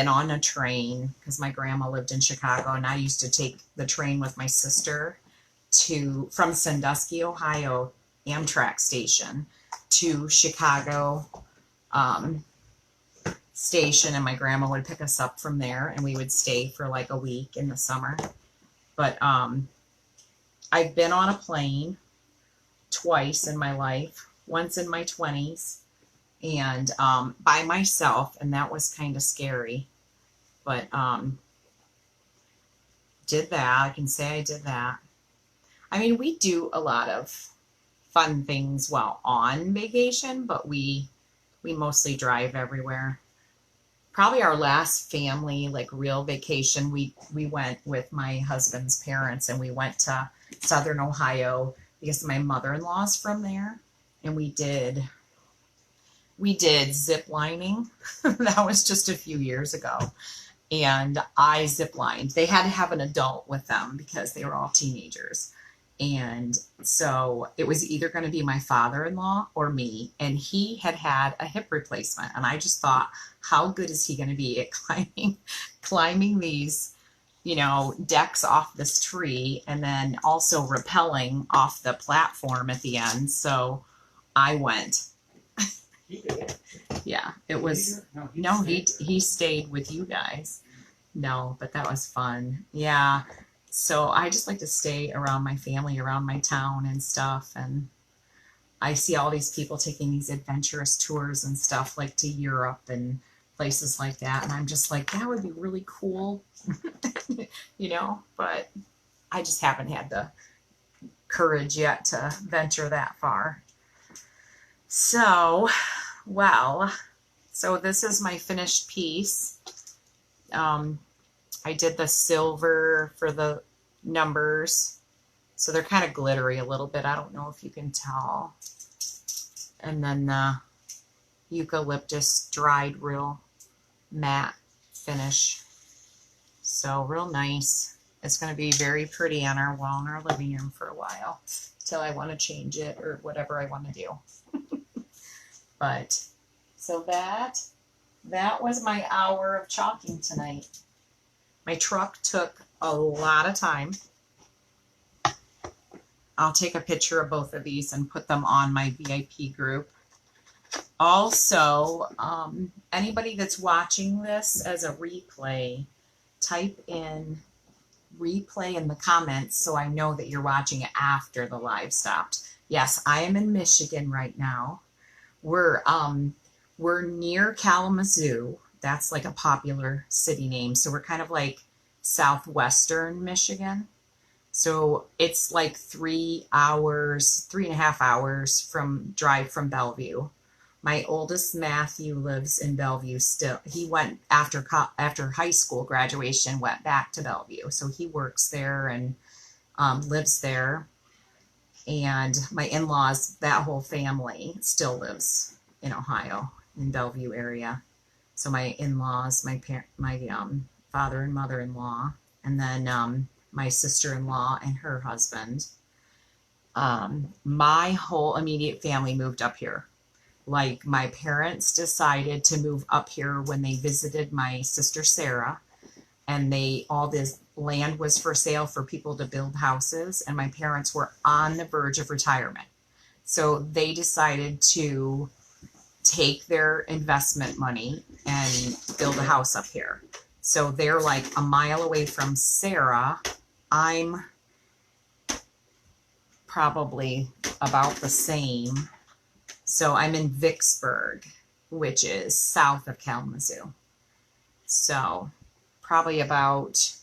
on a train because my grandma lived in Chicago, and I used to take the train with my sister from Sandusky, Ohio, Amtrak station to Chicago station, and my grandma would pick us up from there, and we would stay for like a week in the summer. But I've been on a plane twice in my life, once in my 20s, and by myself, and that was kind of scary. But did that. I can say I did that. I mean, we do a lot of fun things while on vacation, but we mostly drive everywhere. Probably our last family, like real vacation, we went with my husband's parents, and we went to Southern Ohio because my mother-in-law's from there, and we did zip lining. That was just a few years ago, and I zip lined. They had to have an adult with them because they were all teenagers. And so it was either going to be my father-in-law or me, and he had a hip replacement, and I just thought, how good is he going to be at climbing these, decks off this tree, and then also rappelling off the platform at the end. So I went. He did. Yeah, it was. No, he stayed with you guys. No, but that was fun. Yeah. So I just like to stay around my family, around my town and stuff. And I see all these people taking these adventurous tours and stuff, like to Europe and places like that. And I'm just like, that would be really cool, but I just haven't had the courage yet to venture that far. So, so this is my finished piece. I did the silver for the numbers, So they're kind of glittery a little bit. I don't know if you can tell. And then the eucalyptus dried real matte finish. So real nice. It's going to be very pretty on our wall in our living room for a while till I want to change it or whatever I want to do. But so that was my hour of chalking tonight. My truck took a lot of time. I'll take a picture of both of these and put them on my VIP group. Also, anybody that's watching this as a replay, type in replay in the comments so I know that you're watching it after the live stopped. Yes, I am in Michigan right now. We're near Kalamazoo. That's like a popular city name. So we're kind of like southwestern Michigan. So it's like 3.5 hours from drive from Bellevue. My oldest Matthew lives in Bellevue still. He went after high school graduation, went back to Bellevue. So he works there and lives there. And my in-laws, that whole family still lives in Ohio, in Bellevue area. So my in-laws, my father and mother-in-law, and then my sister-in-law and her husband. My whole immediate family moved up here. Like my parents decided to move up here when they visited my sister Sarah, and all this land was for sale for people to build houses, and my parents were on the verge of retirement. So they decided to take their investment money and build a house up here. So they're like a mile away from Sarah. I'm probably about the same. So I'm in Vicksburg, which is south of Kalamazoo. So probably about,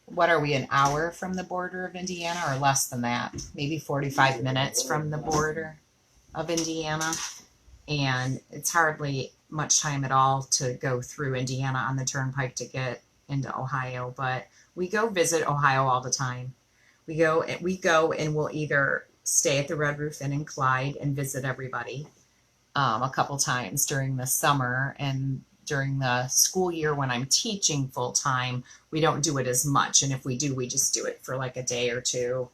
what are we, an hour from the border of Indiana, or less than that? Maybe 45 minutes from the border of Indiana. And it's hardly much time at all to go through Indiana on the turnpike to get into Ohio. But we go visit Ohio all the time. We go and we'll either stay at the Red Roof Inn in Clyde and visit everybody a couple times during the summer, and during the school year when I'm teaching full time, we don't do it as much. And if we do, we just do it for like a day or two.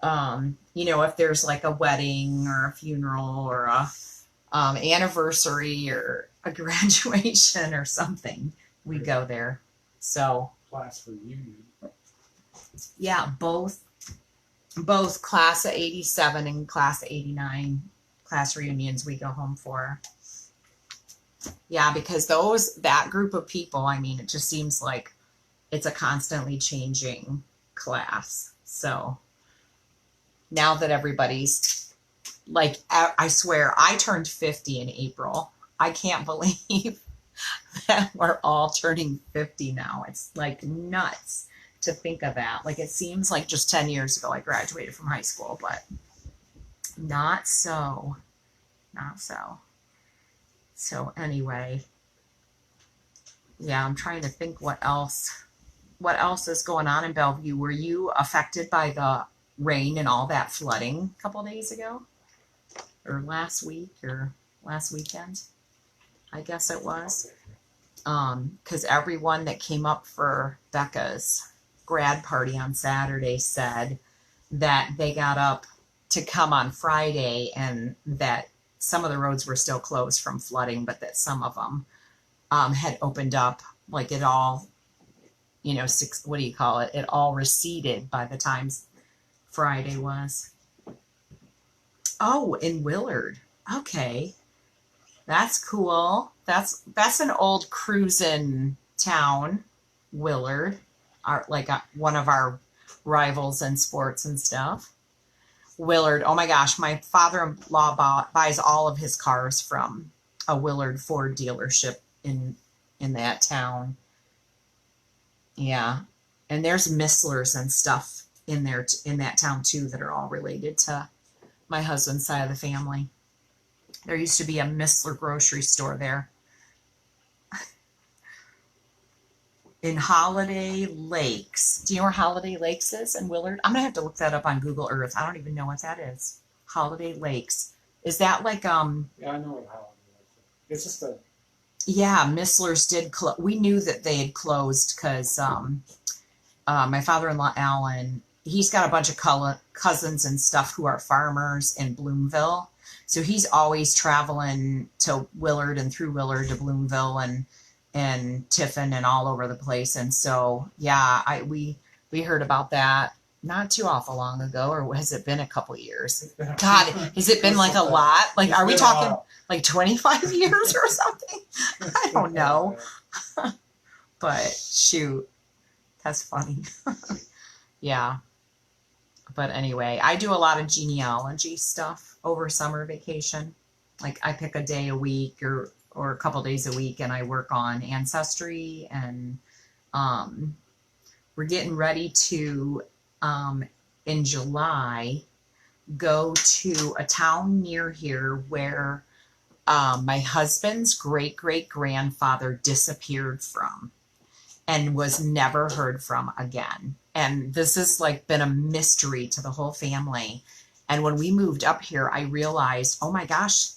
If there's like a wedding or a funeral or a anniversary or a graduation or something, we go there. So Class reunion. Yeah, both class of 87 and class of 89 class reunions we go home for. Yeah, because that group of people, I mean, it just seems like it's a constantly changing class. So now that everybody's like, I swear, I turned 50 in April. I can't believe that we're all turning 50 now. It's like nuts to think of that. Like, it seems like just 10 years ago I graduated from high school, but not so. So anyway, yeah, I'm trying to think what else is going on in Bellevue. Were you affected by the rain and all that flooding a couple days ago? Or last week or last weekend? I guess it was. Because everyone that came up for Becca's grad party on Saturday said that they got up to come on Friday and that some of the roads were still closed from flooding, but that some of them had opened up, like it all, it all receded by the time Friday was. Oh, in Willard. Okay. That's cool. That's an old cruisin' town, Willard. One of our rivals in sports and stuff. Willard. Oh my gosh, my father-in-law buys all of his cars from a Willard Ford dealership in that town. Yeah. And there's Misslers and stuff in that town too that are all related to my husband's side of the family. There used to be a Missler grocery store there. in Holiday Lakes. Do you know where Holiday Lakes is in Willard? I'm gonna have to look that up on Google Earth. I don't even know what that is. Holiday Lakes. Is that like Yeah, I know what Holiday is. It's just a. yeah, Missler's did close. We knew that they had closed because my father-in-law Alan, he's got a bunch of cousins and stuff who are farmers in Bloomville. So he's always traveling to Willard and through Willard to Bloomville and Tiffin and all over the place. And so yeah, we heard about that not too awful long ago, or has it been a couple years? God, has it been like a lot? Like, are we talking like 25 years or something? I don't know. But shoot, that's funny. Yeah. But anyway, I do a lot of genealogy stuff over summer vacation. Like I pick a day a week or a couple days a week and I work on ancestry, and we're getting ready to in July go to a town near here where my husband's great-great-grandfather disappeared from and was never heard from again. And this has like been a mystery to the whole family. And when we moved up here, I realized, oh my gosh,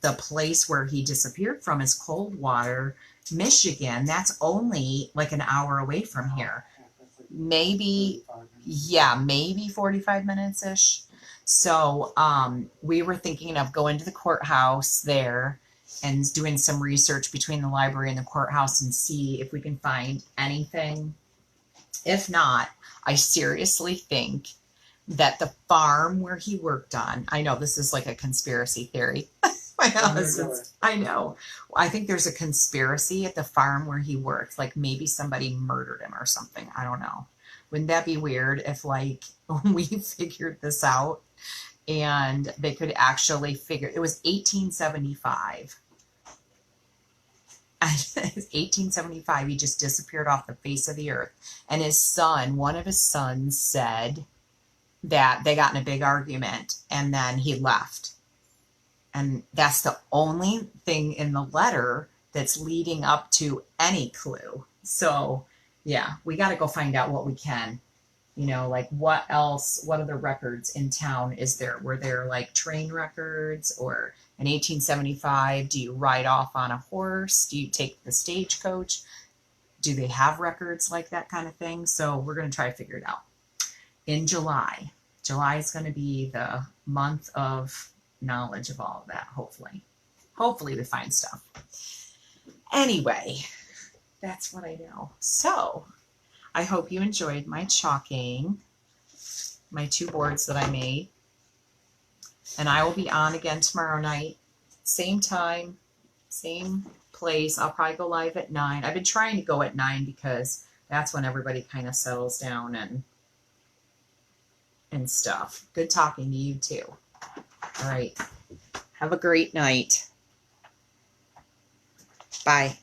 the place where he disappeared from is Coldwater, Michigan. That's only like an hour away from here. Maybe, yeah, maybe 45 minutes-ish. So we were thinking of going to the courthouse there and doing some research between the library and the courthouse and see if we can find anything. If not, I seriously think that the farm where he worked on, I know this is like a conspiracy theory. I know. I think there's a conspiracy at the farm where he worked. Like maybe somebody murdered him or something. I don't know. Wouldn't that be weird if like we figured this out and they could actually figure, it was 1875. And it was 1875, he just disappeared off the face of the earth. And his son, one of his sons said that they got in a big argument and then he left. And that's the only thing in the letter that's leading up to any clue. So yeah, we got to go find out what we can. You know, like what else, what other records in town is there? Were there like train records, or in 1875, do you ride off on a horse? Do you take the stagecoach? Do they have records like that kind of thing? So we're going to try to figure it out. In July. July is going to be the month of knowledge of all of that, hopefully. Hopefully we find stuff. Anyway, that's what I know. So I hope you enjoyed my chalking, my 2 boards that I made. And I will be on again tomorrow night. Same time, same place. I'll probably go live at 9. I've been trying to go at 9 because that's when everybody kind of settles down and stuff. Good talking to you too. All right. Have a great night. Bye.